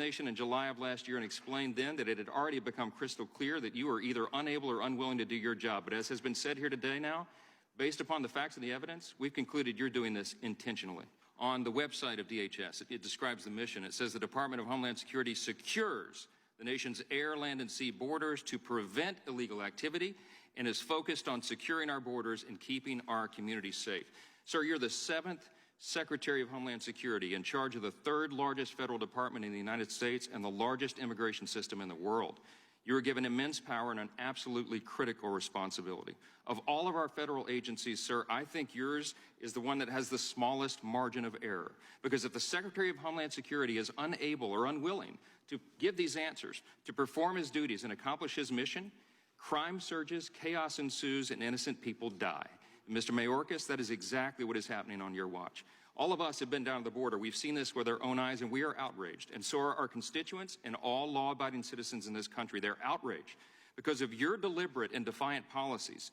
Nation in July of last year and explained then that it had already become crystal clear that you are either unable or unwilling to do your job. But as has been said here today now, based upon the facts and the evidence, we've concluded you're doing this intentionally. On the website of DHS, it describes the mission. It says the Department of Homeland Security secures the nation's air, land, and sea borders to prevent illegal activity and is focused on securing our borders and keeping our communities safe. Sir, you're the 7th Secretary of Homeland Security in charge of the 3rd largest federal department in the United States and the largest immigration system in the world. You are given immense power and an absolutely critical responsibility. Of all of our federal agencies, sir, I think yours is the one that has the smallest margin of error. Because if the Secretary of Homeland Security is unable or unwilling to give these answers, to perform his duties and accomplish his mission, crime surges, chaos ensues, and innocent people die. Mr. Mayorkas, that is exactly what is happening on your watch. All of us have been down to the border. We've seen this with our own eyes, and we are outraged. And so are our constituents and all law-abiding citizens in this country. They're outraged because of your deliberate and defiant policies.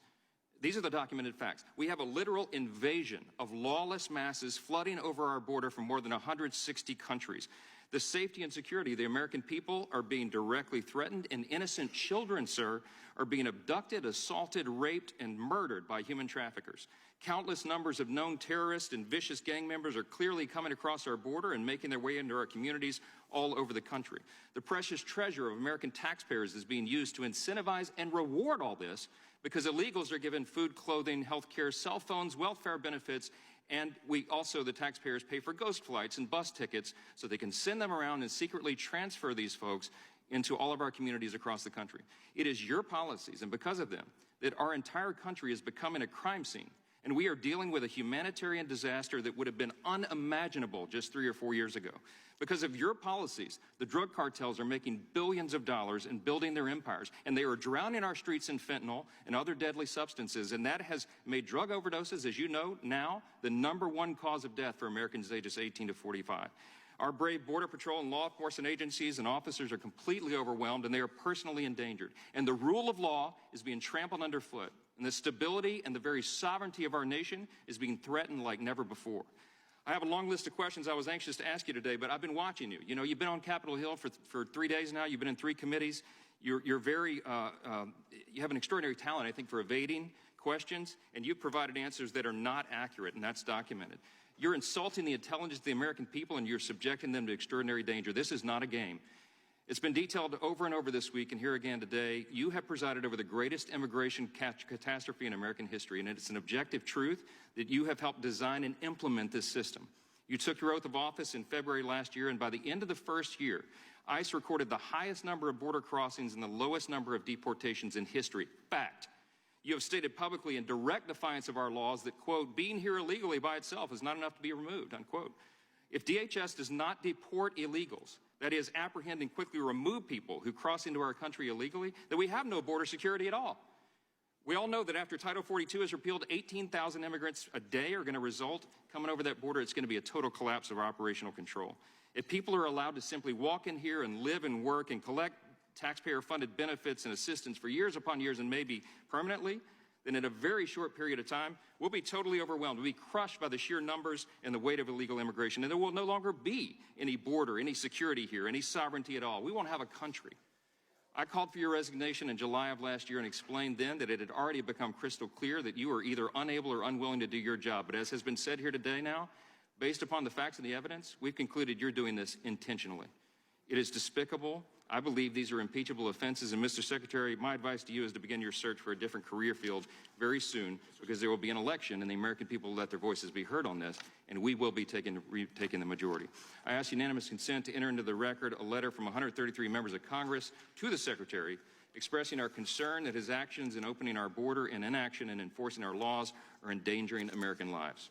These are the documented facts. We have a literal invasion of lawless masses flooding over our border from more than 160 countries. The safety and security of the American people are being directly threatened, and innocent children, sir, are being abducted, assaulted, raped, and murdered by human traffickers. Countless numbers of known terrorists and vicious gang members are clearly coming across our border and making their way into our communities all over the country. The precious treasure of American taxpayers is being used to incentivize and reward all this because illegals are given food, clothing, health care, cell phones, welfare benefits, and we also, the taxpayers, pay for ghost flights and bus tickets so they can send them around and secretly transfer these folks into all of our communities across the country. It is your policies, and because of them, that our entire country is becoming a crime scene. And we are dealing with a humanitarian disaster that would have been unimaginable just 3 or 4 years ago. Because of your policies, the drug cartels are making billions of dollars and building their empires, and they are drowning our streets in fentanyl and other deadly substances, and that has made drug overdoses, as you know now, the #1 cause of death for Americans ages 18 to 45. Our brave Border Patrol and law enforcement agencies and officers are completely overwhelmed, and they are personally endangered. And the rule of law is being trampled underfoot, and the stability and the very sovereignty of our nation is being threatened like never before. I have a long list of questions I was anxious to ask you today, but I've been watching you. You know, you've been on Capitol Hill for 3 days now. You've been in 3 committees. You have an extraordinary talent, I think, for evading questions, and you've provided answers that are not accurate, and that's documented. You're insulting the intelligence of the American people, and you're subjecting them to extraordinary danger. This is not a game. It's been detailed over and over this week, and here again today. You have presided over the greatest immigration catastrophe in American history, and it's an objective truth that you have helped design and implement this system. You took your oath of office in February last year, and by the end of the first year, ICE recorded the highest number of border crossings and the lowest number of deportations in history. Fact. You have stated publicly in direct defiance of our laws that, quote, being here illegally by itself is not enough to be removed, unquote. If DHS does not deport illegals, that is, apprehend and quickly remove people who cross into our country illegally, then we have no border security at all. We all know that after Title 42 is repealed, 18,000 immigrants a day are going to result coming over that border. It's going to be a total collapse of operational control. If people are allowed to simply walk in here and live and work and collect taxpayer-funded benefits and assistance for years upon years and maybe permanently, then in a very short period of time, we'll be totally overwhelmed. We'll be crushed by the sheer numbers and the weight of illegal immigration, and there will no longer be any border, any security here, any sovereignty at all. We won't have a country. I called for your resignation in July of last year and explained then that it had already become crystal clear that you are either unable or unwilling to do your job. But as has been said here today now, based upon the facts and the evidence, we've concluded you're doing this intentionally. It is despicable. I believe these are impeachable offenses, and Mr. Secretary, my advice to you is to begin your search for a different career field very soon, because there will be an election and the American people will let their voices be heard on this, and we will be taking the majority. I ask unanimous consent to enter into the record a letter from 133 members of Congress to the Secretary expressing our concern that his actions in opening our border and inaction in enforcing our laws are endangering American lives.